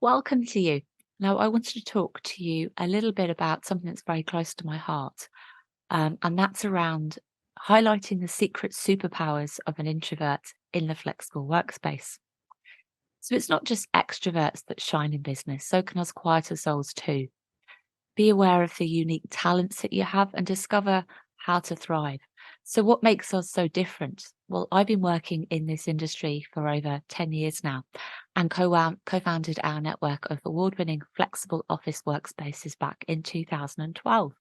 Welcome to you. Now, I wanted to talk to you a little bit about something that's very close to my heart, and that's around highlighting the secret superpowers of an introvert in the flexible workspace. So it's not just extroverts that shine in business, so can us quieter souls too. Be aware of the unique talents that you have and discover how to thrive. So, what makes us so different? Well, I've been working in this industry for over 10 years now and co founded our network of award winning flexible office workspaces back in 2012.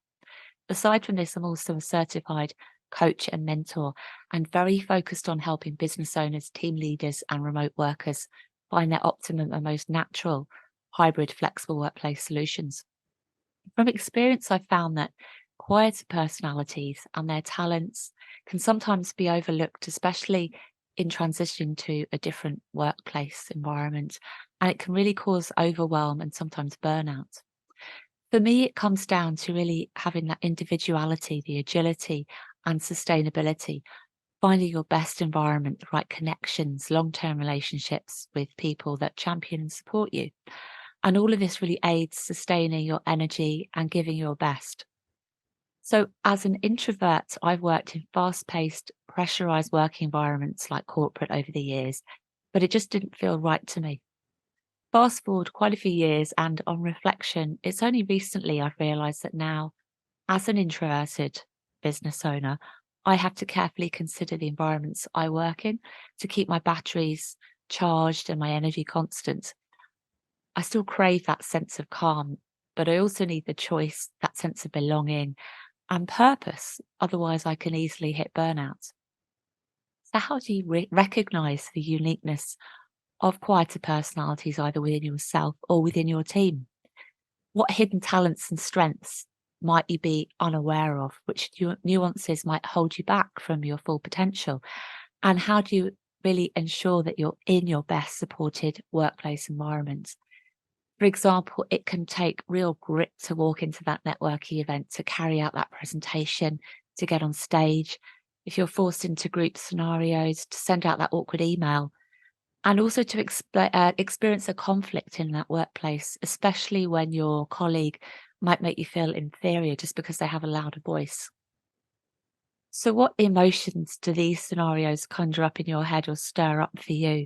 Aside from this, I'm also a certified coach and mentor and very focused on helping business owners, team leaders, and remote workers find their optimum and most natural hybrid flexible workplace solutions. From experience, I've found that quieter personalities and their talents can sometimes be overlooked, especially in transitioning to a different workplace environment. And it can really cause overwhelm and sometimes burnout. For me, it comes down to really having that individuality, the agility, and sustainability, finding your best environment, the right connections, long term relationships with people that champion and support you. And all of this really aids sustaining your energy and giving your best. So, as an introvert, I've worked in fast paced, pressurized work environments like corporate over the years, but it just didn't feel right to me. Fast forward quite a few years, and on reflection, it's only recently I've realized that now, as an introverted business owner, I have to carefully consider the environments I work in to keep my batteries charged and my energy constant. I still crave that sense of calm, but I also need the choice, that sense of belonging and purpose. Otherwise, I can easily hit burnout. So, how do you recognize the uniqueness of quieter personalities, either within yourself or within your team? What hidden talents and strengths might you be unaware of? Which nuances might hold you back from your full potential? And how do you really ensure that you're in your best supported workplace environment? For example, it can take real grit to walk into that networking event, to carry out that presentation, to get on stage. If you're forced into group scenarios, to send out that awkward email, and also to experience a conflict in that workplace, especially when your colleague might make you feel inferior just because they have a louder voice. So, what emotions do these scenarios conjure up in your head or stir up for you?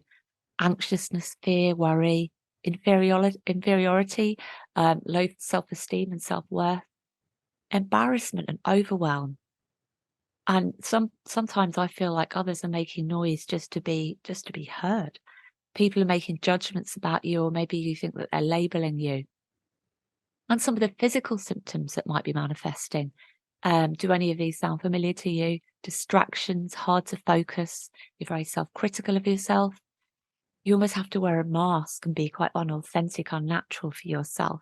Anxiousness, fear, worry, inferiority, low self-esteem and self-worth, embarrassment and overwhelm. And sometimes I feel like others are making noise just to be heard. People are making judgments about you, or maybe you think that they're labeling you. And some of the physical symptoms that might be manifesting. Do any of these sound familiar to you? Distractions, hard to focus, you're very self-critical of yourself. You almost have to wear a mask and be quite unauthentic, unnatural for yourself.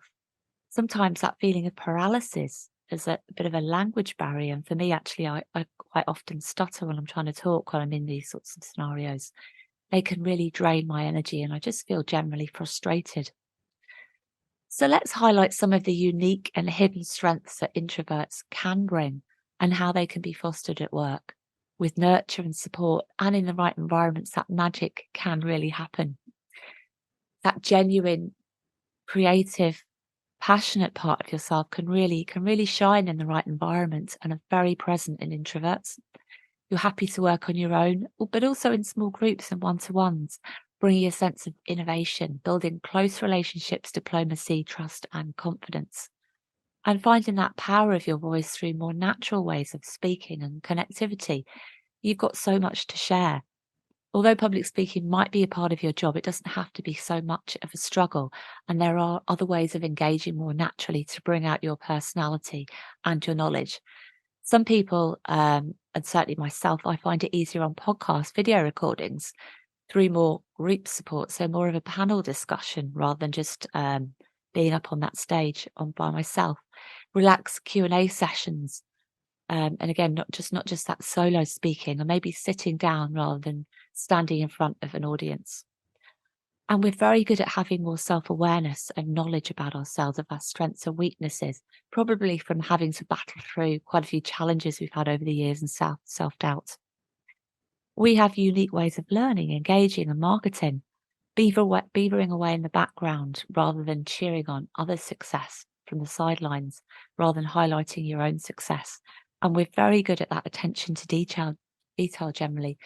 Sometimes that feeling of paralysis is a bit of a language barrier. And for me, actually, I quite often stutter when I'm trying to talk when I'm in these sorts of scenarios. They can really drain my energy and I just feel generally frustrated. So let's highlight some of the unique and hidden strengths that introverts can bring and how they can be fostered at work. With nurture and support and in the right environments, that magic can really happen. That genuine, creative, passionate part of yourself can really shine in the right environment and are very present in introverts. You're happy to work on your own, but also in small groups and one-to-ones, bringing a sense of innovation, building close relationships, diplomacy, trust, and confidence, and finding that power of your voice through more natural ways of speaking and connectivity. You've got so much to share. Although public speaking might be a part of your job, it doesn't have to be so much of a struggle. And there are other ways of engaging more naturally to bring out your personality and your knowledge. Some people, and certainly myself, I find it easier on podcast video recordings through more group support, so more of a panel discussion rather than just being up on that stage on by myself. Relaxed Q&A sessions, and again, not just that solo speaking, or maybe sitting down rather than standing in front of an audience. And we're very good at having more self awareness and knowledge about ourselves, of our strengths and weaknesses, probably from having to battle through quite a few challenges we've had over the years and self doubt. We have unique ways of learning, engaging, and marketing. beavering away in the background rather than cheering on others' success from the sidelines, rather than highlighting your own success. And we're very good at that attention to detail generally,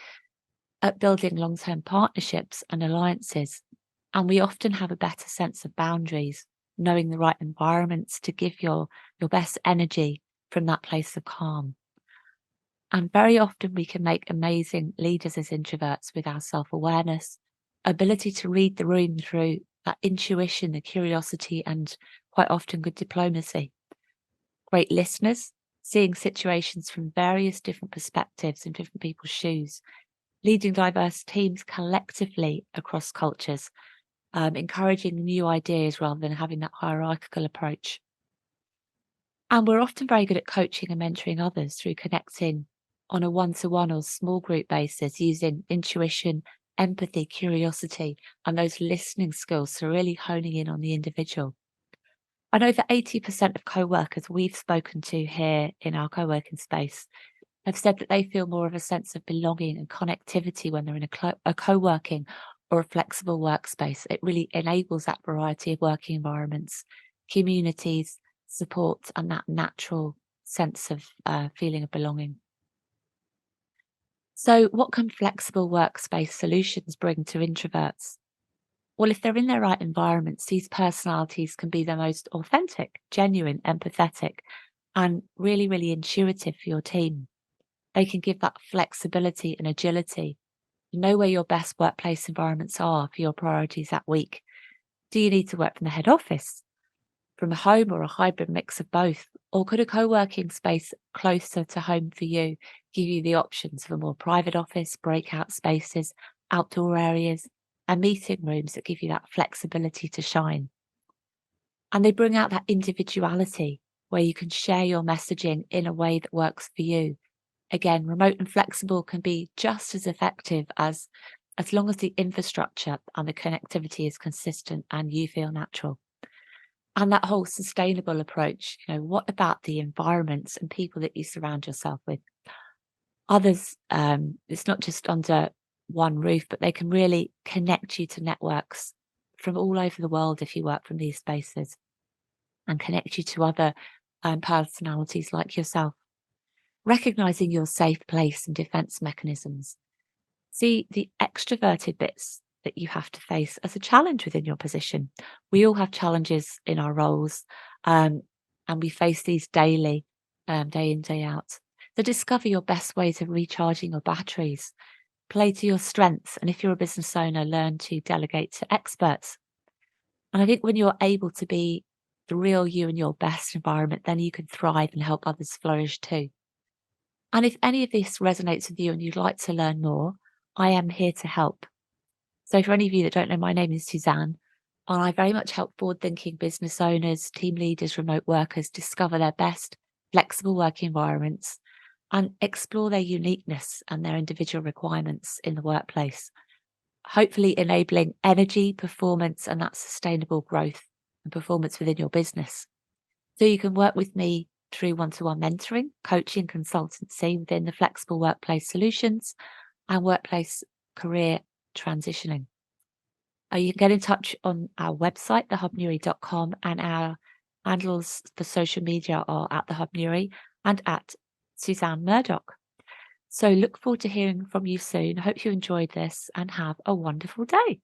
at building long-term partnerships and alliances. And we often have a better sense of boundaries, knowing the right environments to give your best energy from that place of calm. And very often we can make amazing leaders as introverts with our self-awareness, ability to read the room through that intuition, the curiosity, and quite often good diplomacy. Great listeners, seeing situations from various different perspectives and different people's shoes, leading diverse teams collectively across cultures, encouraging new ideas rather than having that hierarchical approach. And we're often very good at coaching and mentoring others through connecting on a one-to-one or small group basis using intuition, empathy, curiosity, and those listening skills. So really honing in on the individual. And over 80% of co-workers we've spoken to here in our co-working space have said that they feel more of a sense of belonging and connectivity when they're in a co-working or a flexible workspace. It really enables that variety of working environments, communities, support, and that natural sense of feeling of belonging. So, what can flexible workspace solutions bring to introverts? Well, if they're in their right environments, these personalities can be the most authentic, genuine, empathetic, and really, really intuitive for your team. They can give that flexibility and agility. You know where your best workplace environments are for your priorities that week. Do you need to work from the head office, from home, or a hybrid mix of both? Or could a co working space closer to home for you give you the options of a more private office, breakout spaces, outdoor areas, and meeting rooms that give you that flexibility to shine? And they bring out that individuality where you can share your messaging in a way that works for you. Again, remote and flexible can be just as effective as long as the infrastructure and the connectivity is consistent and you feel natural. And that whole sustainable approach, what about the environments and people that you surround yourself with? Others, it's not just under one roof, but they can really connect you to networks from all over the world if you work from these spaces, and connect you to other personalities like yourself. Recognizing your safe place and defense mechanisms. See the extroverted bits that you have to face as a challenge within your position. We all have challenges in our roles, um, and we face these daily, day in, day out. So discover your best ways of recharging your batteries. Play to your strengths. And if you're a business owner, learn to delegate to experts. And I think when you're able to be the real you in your best environment, then you can thrive and help others flourish too. And if any of this resonates with you and you'd like to learn more, I am here to help. So, for any of you that don't know, my name is Suzanne, and I very much help forward thinking business owners, team leaders, remote workers discover their best flexible work environments and explore their uniqueness and their individual requirements in the workplace, hopefully enabling energy, performance, and that sustainable growth and performance within your business. So, you can work with me through one-to-one mentoring, coaching, consultancy within the flexible workplace solutions and workplace career transitioning. You can get in touch on our website, thehubnuri.com, and our handles for social media are at thehubnuri and at Suzanne Murdoch. So look forward to hearing from you soon. Hope you enjoyed this and have a wonderful day.